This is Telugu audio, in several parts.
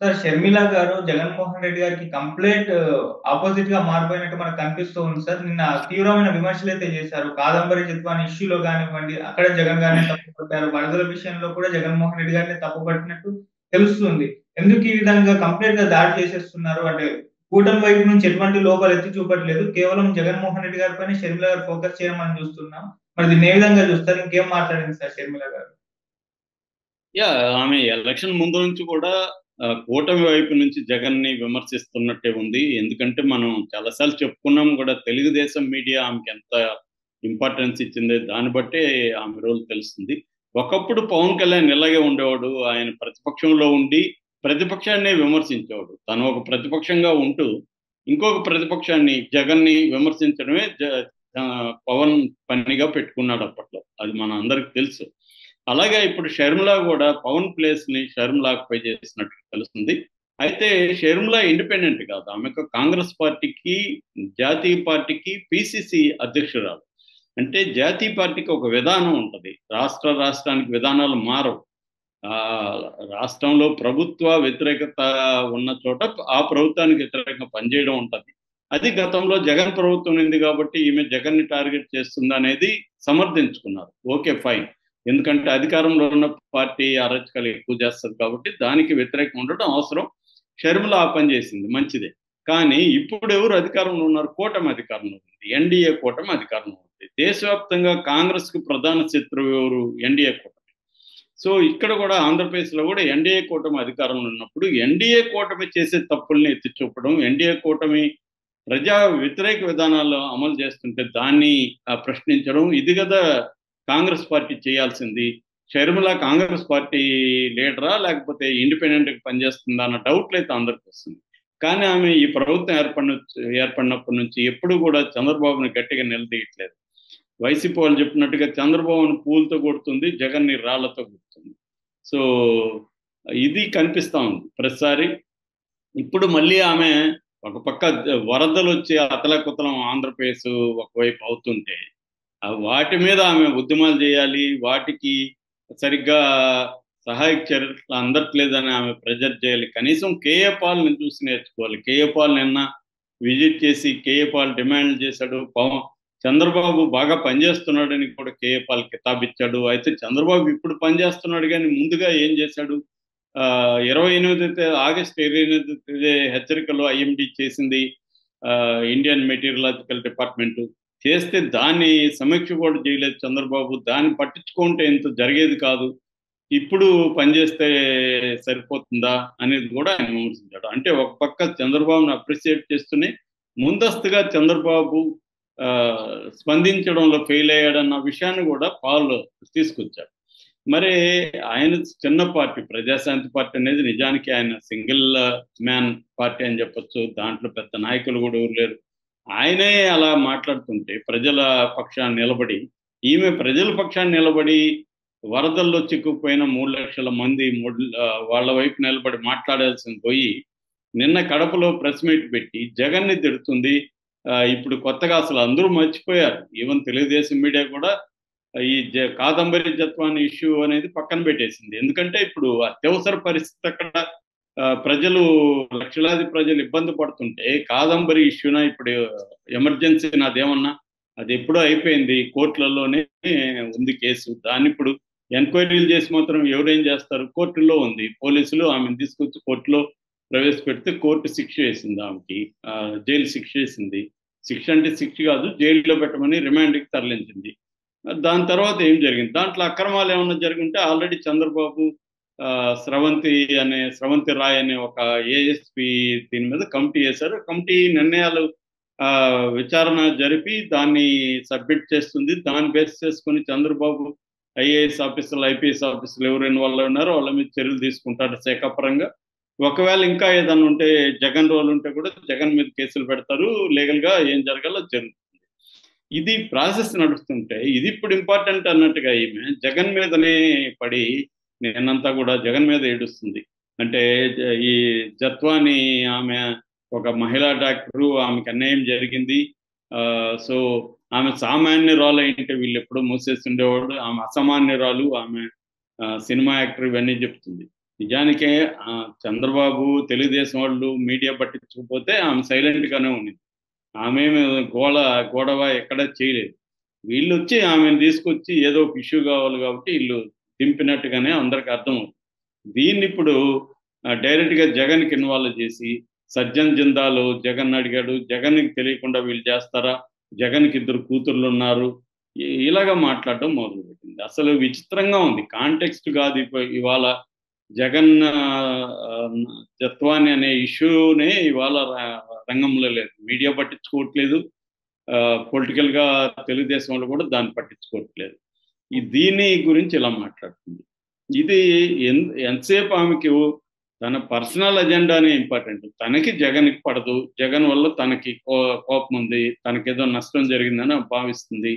సార్ షర్మిల గారు జగన్మోహన్ రెడ్డి గారికి కంప్లీట్ ఆపోజిట్ గా మారిపోయినట్టు మనకు కనిపిస్తూ ఉంది సార్. నిన్న తీవ్రమైన విమర్శలైతే చేశారు. కాదంబరి చిత్వాన్ని ఇష్యూలో కానివ్వండి, అక్కడ జగన్ గారిని తప్పుపట్టారు. వరదల విషయంలో కూడా జగన్మోహన్ రెడ్డి గారిని తప్పుపట్టినట్టు తెలుస్తుంది. ఎందుకు ఈ విధంగా కంప్లీట్ గా దాడి చేసేస్తున్నారు? అంటే కూటమి వైపు నుంచి ఎటువంటి లోపాలు ఎత్తి చూపట్లేదు. కేవలం జగన్మోహన్ రెడ్డి గారి పైన షర్మిల గారు ఫోకస్ చేయడం మనం చూస్తున్నాం. మరి దీన్ని ఏ విధంగా చూస్తారు? ఇంకేం మాట్లాడింది సార్ షర్మిల గారు? ఆమె ఎలక్షన్ ముందు నుంచి కూడా కూటమి వైపు నుంచి జగన్ని విమర్శిస్తున్నట్టే ఉంది. ఎందుకంటే మనం చాలాసార్లు చెప్పుకున్నాం కూడా, తెలుగుదేశం మీడియా ఆమెకి ఎంత ఇంపార్టెన్స్ ఇచ్చింది దాన్ని బట్టే ఆమె రోల్ తెలుస్తుంది. ఒకప్పుడు పవన్ కళ్యాణ్ ఇలాగే ఉండేవాడు. ఆయన ప్రతిపక్షంలో ఉండి ప్రతిపక్షాన్నే విమర్శించేవాడు. తను ఒక ప్రతిపక్షంగా ఉంటూ ఇంకొక ప్రతిపక్షాన్ని జగన్ని విమర్శించడమే పవన్ పనిగా పెట్టుకున్నాడు అప్పట్లో. అది మన అందరికి తెలుసు. అలాగే ఇప్పుడు షర్మిల కూడా పవన్ ప్లేస్ ని షర్మిల ఆక్యుపై చేసినట్టు తెలుస్తుంది. అయితే షర్మిల ఇండిపెండెంట్ కాదు. ఆమెకు కాంగ్రెస్ పార్టీకి, జాతీయ పార్టీకి పిసిసి అధ్యక్షురాలు. అంటే జాతీయ పార్టీకి ఒక విధానం ఉంటుంది. రాష్ట్రానికి విధానాలు మారవు. ఆ రాష్ట్రంలో ప్రభుత్వ వ్యతిరేకత ఉన్న చోట ఆ ప్రభుత్వానికి వ్యతిరేకంగా పనిచేయడం ఉంటుంది. అది గతంలో జగన్ ప్రభుత్వం ఉంది కాబట్టి ఈమె జగన్ని టార్గెట్ చేస్తుంది అనేది సమర్థించుకున్నారు. Okay, fine. ఎందుకంటే అధికారంలో ఉన్న పార్టీ అరాచకాలు ఎక్కువ చేస్తుంది కాబట్టి దానికి వ్యతిరేకంగా ఉండడం అవసరం. షర్మిల ఆ పని చేసింది, మంచిదే. కానీ ఇప్పుడు ఎవరు అధికారంలో ఉన్నారు? కూటమి అధికారంలో ఉంది. ఎన్డీఏ కూటమి అధికారంలో ఉంది. దేశవ్యాప్తంగా కాంగ్రెస్ కు ప్రధాన శత్రువు ఎవరు? ఎన్డీఏ కూటమి. సో ఇక్కడ కూడా ఆంధ్రప్రదేశ్లో కూడా ఎన్డీఏ కూటమి అధికారంలో ఉన్నప్పుడు ఎన్డీఏ కూటమి చేసే తప్పుల్ని ఎత్తి చూపడం, ఎన్డీఏ కూటమి ప్రజా వ్యతిరేక విధానాలు అమలు చేస్తుంటే దాన్ని ప్రశ్నించడం, ఇది కదా కాంగ్రెస్ పార్టీ చేయాల్సింది. షర్మిల కాంగ్రెస్ పార్టీ లీడరా లేకపోతే ఇండిపెండెంట్గా పనిచేస్తుందా అన్న డౌట్లు అయితే అందరికి వస్తుంది. కానీ ఆమె ఈ ప్రభుత్వం ఏర్పడినప్పటి నుంచి ఎప్పుడు కూడా చంద్రబాబుని గట్టిగా నిలదీయట్లేదు. వైసీపీ వాళ్ళు చెప్పినట్టుగా చంద్రబాబుని పూలతో కొడుతుంది, జగన్ని రాళ్లతో కొడుతుంది. సో ఇది కనిపిస్తా ఉంది ప్రతిసారి. ఇప్పుడు మళ్ళీ ఆమె ఒక పక్క వరదలు వచ్చి అతలకుతలం ఆంధ్రప్రదేశ్ ఒకవైపు అవుతుంటే వాటి మీద ఆమె ఉద్యమాలు చేయాలి, వాటికి సరిగ్గా సహాయక చర్యలు అందట్లేదని ఆమె ప్రెజర్ చేయాలి. కనీసం కేఏ పాల్ని చూసి నేర్చుకోవాలి. కేఏ పాల్ నిన్న విజిట్ చేసి కేఏ పాల్ డిమాండ్ చేశాడు. చంద్రబాబు బాగా పనిచేస్తున్నాడని కూడా కేఏ పాల్ కితాబ్ ఇచ్చాడు. అయితే చంద్రబాబు ఇప్పుడు పనిచేస్తున్నాడు కానీ ముందుగా ఏం చేశాడు? 28 ఆగస్టు 28 హెచ్చరికలు ఐఎండి చేసింది ఇండియన్ మెటీరియలాజికల్ డిపార్ట్మెంట్. చేస్తే దాన్ని సమీక్ష కూడా చేయలేదు చంద్రబాబు. దాన్ని పట్టించుకుంటే ఇంత జరిగేది కాదు. ఇప్పుడు పనిచేస్తే సరిపోతుందా అనేది కూడా ఆయన విమర్శించాడు. అంటే ఒక పక్క చంద్రబాబును అప్రిషియేట్ చేస్తూనే ముందస్తుగా చంద్రబాబు స్పందించడంలో ఫెయిల్ అయ్యాడన్న విషయాన్ని కూడా పాల్ తీసుకొచ్చాడు. మరి ఆయన చిన్న పార్టీ, ప్రజాశాంతి పార్టీ అనేది నిజానికి ఆయన సింగిల్ మ్యాన్ పార్టీ అని చెప్పొచ్చు. దాంట్లో పెద్ద నాయకులు కూడా ఎవరు లేరు. ఆయనే అలా మాట్లాడుతుంటే ప్రజల పక్షాన్ని నిలబడి, ఈమె ప్రజల పక్షాన్ని నిలబడి వరదల్లో చిక్కుకుపోయిన 3 లక్షల మంది వాళ్ళ వైపు నిలబడి మాట్లాడాల్సింది పోయి నిన్న కడపలో ప్రెస్ మీట్ పెట్టి జగన్ని తిడుతుంది. ఇప్పుడు కొత్తగా అసలు అందరూ మర్చిపోయారు. ఈవెన్ తెలుగుదేశం మీడియా కూడా ఈ కాదంబరి జత్వాన్ని ఇష్యూ అనేది పక్కన పెట్టేసింది. ఎందుకంటే ఇప్పుడు అత్యవసర పరిస్థితి అక్కడ ప్రజలు, లక్షలాది ప్రజలు ఇబ్బంది పడుతుంటే కాదంబరి ఇష్యూనా ఇప్పుడు ఎమర్జెన్సీ నాదేమన్నా? అది ఎప్పుడో అయిపోయింది. కోర్టులలోనే ఉంది కేసు. దాన్ని ఇప్పుడు ఎంక్వైరీలు చేసి మాత్రం ఎవరేం చేస్తారు? కోర్టులో ఉంది. పోలీసులు ఆమెను తీసుకొచ్చి కోర్టులో ప్రవేశపెడితే కోర్టు శిక్ష వేసింది ఆమెకి. జైలు శిక్ష వేసింది. శిక్ష అంటే శిక్ష కాదు, జైల్లో పెట్టమని రిమాండ్కి తరలించింది. దాని తర్వాత ఏం జరిగింది? దాంట్లో అక్రమాలు ఏమన్నా జరిగింటే ఆల్రెడీ చంద్రబాబు స్రవంతి రాయ్ అనే ఒక ఏఎస్పీ దీని మీద కమిటీ వేశారు. కమిటీ నిర్ణయాలు విచారణ జరిపి దాన్ని సబ్మిట్ చేస్తుంది. దాన్ని బేస్ చేసుకుని చంద్రబాబు ఐఏఎస్ ఆఫీసర్లు, ఐపీఎస్ ఆఫీసర్లు ఎవరు ఇన్వాల్వ్ ఉన్నారో వాళ్ళ మీద చర్యలు తీసుకుంటారు శాఖపరంగా. ఒకవేళ ఇంకా ఏదన్నా ఉంటే, జగన్ రోల్ ఉంటే కూడా జగన్ మీద కేసులు పెడతారు. లీగల్గా ఏం జరగాలో జరుగుతుంది. ఇది ప్రాసెస్ నడుస్తుంటే ఇది ఇప్పుడు ఇంపార్టెంట్ అన్నట్టుగా ఈమె జగన్ మీదనే పడి నేనంతా కూడా జగన్ మీద ఏడుస్తుంది. అంటే ఈ జత్వాని ఆమె ఒక మహిళా డాక్టరు, ఆమెకు అన్యాయం జరిగింది. సో ఆమె సామాన్యురాలు అయింటే వీళ్ళు ఎప్పుడో మూసేసి ఉండేవాడు. ఆమె అసామాన్యురాలు, ఆమె సినిమా యాక్టర్, ఇవన్నీ చెప్తుంది. నిజానికే చంద్రబాబు తెలుగుదేశం వాళ్ళు మీడియా పట్టించకపోతే ఆమె సైలెంట్ గానే ఉంది. ఆమె గొడవ ఎక్కడ చేయలేదు. వీళ్ళు వచ్చి ఆమెను తీసుకొచ్చి ఏదో ఒక ఇష్యూ కావాలి కాబట్టి వీళ్ళు దింపినట్టుగానే అందరికి అర్థమవుతుంది. దీన్ని ఇప్పుడు డైరెక్ట్గా జగన్కి ఇన్వాల్వ్ చేసి సజ్జన్ జిందాలు జగన్ అడిగాడు, జగన్కి తెలియకుండా వీళ్ళు చేస్తారా, జగన్కి ఇద్దరు కూతుర్లు ఉన్నారు, ఇలాగా మాట్లాడడం మొదలుపెట్టింది. అసలు విచిత్రంగా ఉంది. కాంటెక్స్ట్ కాదు ఇవాళ జగన్ జత్వాని అనే ఇష్యూనే ఇవాళ రంగంలో లేదు. మీడియా పట్టించుకోవట్లేదు, పొలిటికల్ గా తెలుగుదేశం వాళ్ళు కూడా దాన్ని పట్టించుకోవట్లేదు. దీని గురించి ఇలా మాట్లాడుతుంది. ఇది ఎంతసేపు ఆమెకి తన పర్సనల్ అజెండానే ఇంపార్టెంట్. తనకి జగన్కి పడదు, జగన్ వల్ల తనకి కోపం ఉంది, తనకేదో నష్టం జరిగిందని భావిస్తుంది.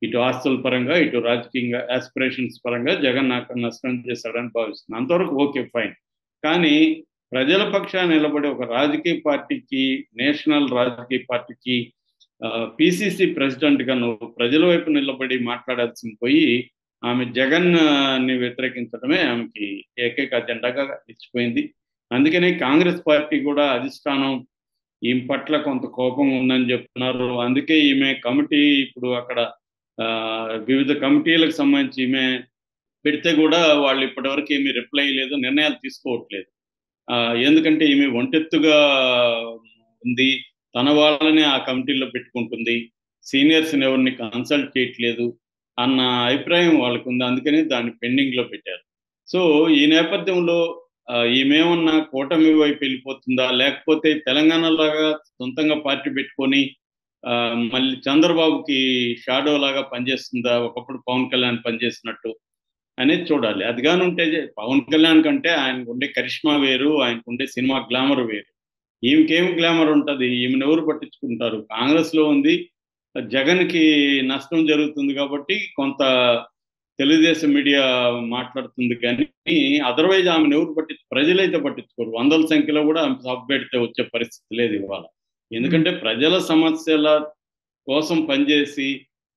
ఇటు ఆస్తుల పరంగా, ఇటు రాజకీయంగా ఆస్పిరేషన్స్ పరంగా జగన్ నాకు నష్టం చేశాడని భావిస్తుంది. అంతవరకు ఓకే, ఫైన్. కానీ ప్రజల పక్షాన నిలబడే ఒక రాజకీయ పార్టీకి, నేషనల్ రాజకీయ పార్టీకి పిసిసి ప్రెసిడెంట్గా నువ్వు ప్రజల వైపు నిలబడి మాట్లాడాల్సింది పోయి ఆమె జగన్ ని వ్యతిరేకించడమే ఆమెకి ఏకైక అజెండాగా ఇచ్చిపోయింది. అందుకనే కాంగ్రెస్ పార్టీ కూడా అధిష్టానం ఈమె పట్ల కొంత కోపం ఉందని చెప్తున్నారు. అందుకే ఈమె కమిటీ ఇప్పుడు అక్కడ వివిధ కమిటీలకు సంబంధించి ఈమె పెడితే కూడా వాళ్ళు ఇప్పటివరకు ఏమీ రిప్లై లేదు, నిర్ణయాలు తీసుకోవట్లేదు. ఎందుకంటే ఈమె ఒంటెత్తుగా ఉంది, తన వాళ్ళని ఆ కమిటీలో పెట్టుకుంటుంది, సీనియర్స్ని ఎవరిని కన్సల్ట్ చేయట్లేదు అన్న అభిప్రాయం వాళ్ళకు ఉంది. అందుకని దాన్ని పెండింగ్లో పెట్టారు. సో ఈ నేపథ్యంలో ఈమెమన్నా కూటమి వైపు వెళ్ళిపోతుందా, లేకపోతే తెలంగాణలాగా సొంతంగా పార్టీ పెట్టుకొని మళ్ళీ చంద్రబాబుకి షాడో లాగా పనిచేస్తుందా, ఒకప్పుడు పవన్ కళ్యాణ్ పనిచేసినట్టు అనేది చూడాలి. అది కానీ ఉంటే పవన్ కళ్యాణ్ కంటే ఆయనకు ఉండే కరిష్మా వేరు, ఆయనకు ఉండే సినిమా గ్లామర్ వేరు. ఈమెకేం గ్లామర్ ఉంటుంది, ఈమెను ఎవరు పట్టించుకుంటారు? కాంగ్రెస్లో ఉంది, జగన్కి నష్టం జరుగుతుంది కాబట్టి కొంత తెలుగుదేశం మీడియా మాట్లాడుతుంది, కానీ అదర్వైజ్ ఆమెను ఎవరు ప్రజలైతే పట్టించుకోరు. వందల సంఖ్యలో కూడా ఆమె సభ పెడితే వచ్చే పరిస్థితి లేదు ఇవాళ. ఎందుకంటే ప్రజల సమస్యల కోసం పనిచేసి,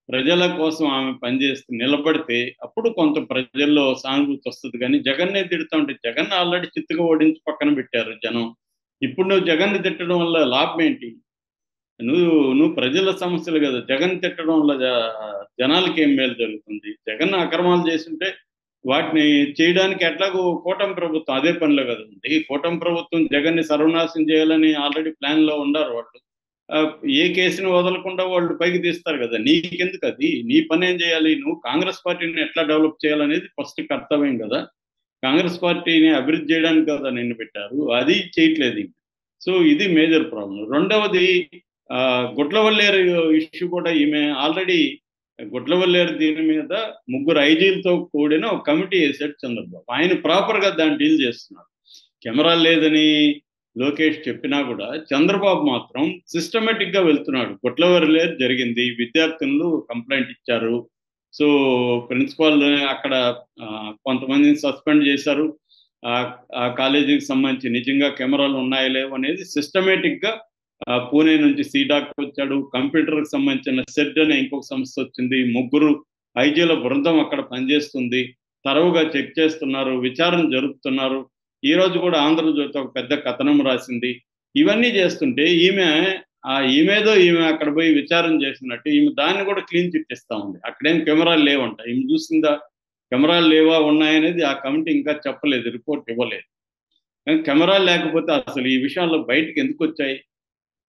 ప్రజల కోసం ఆమె పనిచేస్తూ నిలబడితే అప్పుడు కొంత ప్రజల్లో సానుభూతి వస్తుంది. కానీ జగన్నే తిడుతూ ఉంటే, జగన్ ఆల్రెడీ చిత్తుగా ఓడించి పక్కన పెట్టారు జనం. ఇప్పుడు నువ్వు జగన్ని తిట్టడం వల్ల లాభం ఏంటి? నువ్వు ప్రజల సమస్యలు కదా, జగన్ తిట్టడం వల్ల జనాలకి ఏం మేలు జరుగుతుంది? జగన్ అక్రమాలు చేస్తుంటే వాటిని చేయడానికి ఎట్లాగో కూటమి ప్రభుత్వం అదే పనిలో కదా ఉంది. కూటమి ప్రభుత్వం జగన్ని సర్వనాశనం చేయాలని ఆల్రెడీ ప్లాన్లో ఉన్నారు వాళ్ళు. ఏ కేసుని వదలకుండా వాళ్ళు పైకి తీస్తారు కదా. నీకెందుకు అది? నీ పని ఏం చేయాలి? నువ్వు కాంగ్రెస్ పార్టీని ఎట్లా డెవలప్ చేయాలనేది ఫస్ట్ కర్తవ్యం కదా. కాంగ్రెస్ పార్టీని అభివృద్ధి చేయడానికి కదా నిన్ను పెట్టారు, అది చేయట్లేదు. సో ఇది మేజర్ ప్రాబ్లం. రెండవది గుడ్లవల్లేరు ఇష్యూ కూడా ఈమె ఆల్రెడీ గుడ్లవల్లేరు దీని మీద 3 ఐజీలతో కూడిన ఒక కమిటీ వేసాడు చంద్రబాబు. ఆయన ప్రాపర్గా దాన్ని డీల్ చేస్తున్నాడు. కెమెరా లేదని లోకేష్ చెప్పినా కూడా చంద్రబాబు మాత్రం సిస్టమేటిక్గా వెళ్తున్నాడు. గుడ్లవల్లేరు జరిగింది, విద్యార్థులు కంప్లైంట్ ఇచ్చారు, సో ప్రిన్సిపాల్ అక్కడ కొంతమందిని సస్పెండ్ చేశారు. ఆ కాలేజీకి సంబంధించి నిజంగా కెమెరాలు ఉన్నాయో లేవు అనేది సిస్టమేటిక్గా పూణే నుంచి సీడాక్ వచ్చాడు. కంప్యూటర్కి సంబంధించిన సెట్ అనే ఇంకొక సంస్థ వచ్చింది. 3 ఐజీల బృందం అక్కడ పనిచేస్తుంది. తరవుగా చెక్ చేస్తున్నారు, విచారణ జరుపుతున్నారు. ఈ రోజు కూడా ఆంధ్రజ్యోతి ఒక పెద్ద కథనం రాసింది. ఇవన్నీ చేస్తుంటే ఈమె అక్కడ పోయి విచారణ చేసినట్టు ఈమె దాన్ని కూడా క్లీన్ చిట్ ఇస్తా ఉంది. అక్కడేం కెమెరాలు లేవంట. ఈమె చూసిందా కెమెరాలు లేవా ఉన్నాయనేది ఆ కమిటీ ఇంకా చెప్పలేదు, రిపోర్ట్ ఇవ్వలేదు. కానీ కెమెరాలు లేకపోతే అసలు ఈ విషయాల్లో బయటకు ఎందుకు వచ్చాయి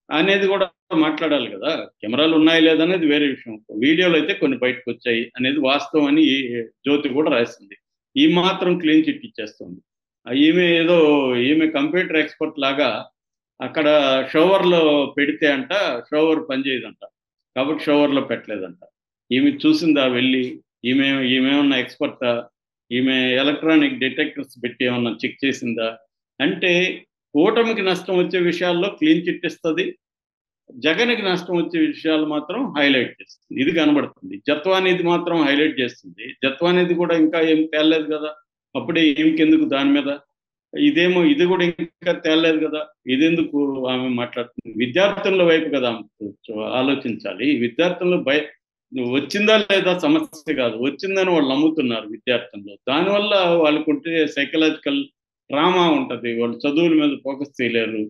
అనేది కూడా మాట్లాడాలి కదా. కెమెరాలు ఉన్నాయా లేదనేది వేరే విషయం. వీడియోలు అయితే కొన్ని బయటకు వచ్చాయి అనేది వాస్తవం అని జ్యోతి కూడా రాసింది. ఈ మాత్రం క్లీన్ చిట్ ఇచ్చేస్తుంది. ఈమె కంప్యూటర్ ఎక్స్పర్ట్ లాగా అక్కడ షవర్లో పెడితే అంట షవర్ పనిచేయదంట, కాబట్టి షవర్లో పెట్టలేదంట. ఈమె చూసిందా వెళ్ళి? ఈమెమన్నా ఎక్స్పర్టా? ఈమె ఎలక్ట్రానిక్ డిటెక్టర్స్ పెట్టి ఏమన్నా చెక్ చేసిందా? అంటే కూటమికి నష్టం వచ్చే విషయాల్లో క్లీన్ చిట్ ఇస్తుంది, జగన్కి నష్టం వచ్చే విషయాలు మాత్రం హైలైట్ చేస్తుంది. ఇది కనబడుతుంది. జత్వానిది మాత్రం హైలైట్ చేస్తుంది. జత్వానిది కూడా ఇంకా ఏం తేలలేదు కదా, అప్పుడే ఇంకెందుకు దాని మీద? ఇది కూడా ఇంకా తేలలేదు కదా, ఇదెందుకు ఆమె మాట్లాడుతుంది? విద్యార్థుల వైపు కదా ఆలోచించాలి. విద్యార్థులు వచ్చిందా లేదా సమస్య కాదు, వచ్చిందని వాళ్ళు నమ్ముతున్నారు విద్యార్థులు. దానివల్ల వాళ్ళకుంటే సైకలాజికల్ ట్రామా ఉంటది. వాళ్ళు చదువుల మీద ఫోకస్ చేయలేరు.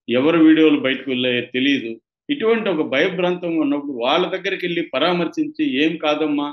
ఎవరి వీడియోలు బయటకు వెళ్ళాయో తెలీదు. ఇటువంటి ఒక భయభ్రాంతంగా ఉన్నప్పుడు వాళ్ళ దగ్గరికెళ్ళి పరామర్శించి, "ఏం కాదమ్మా!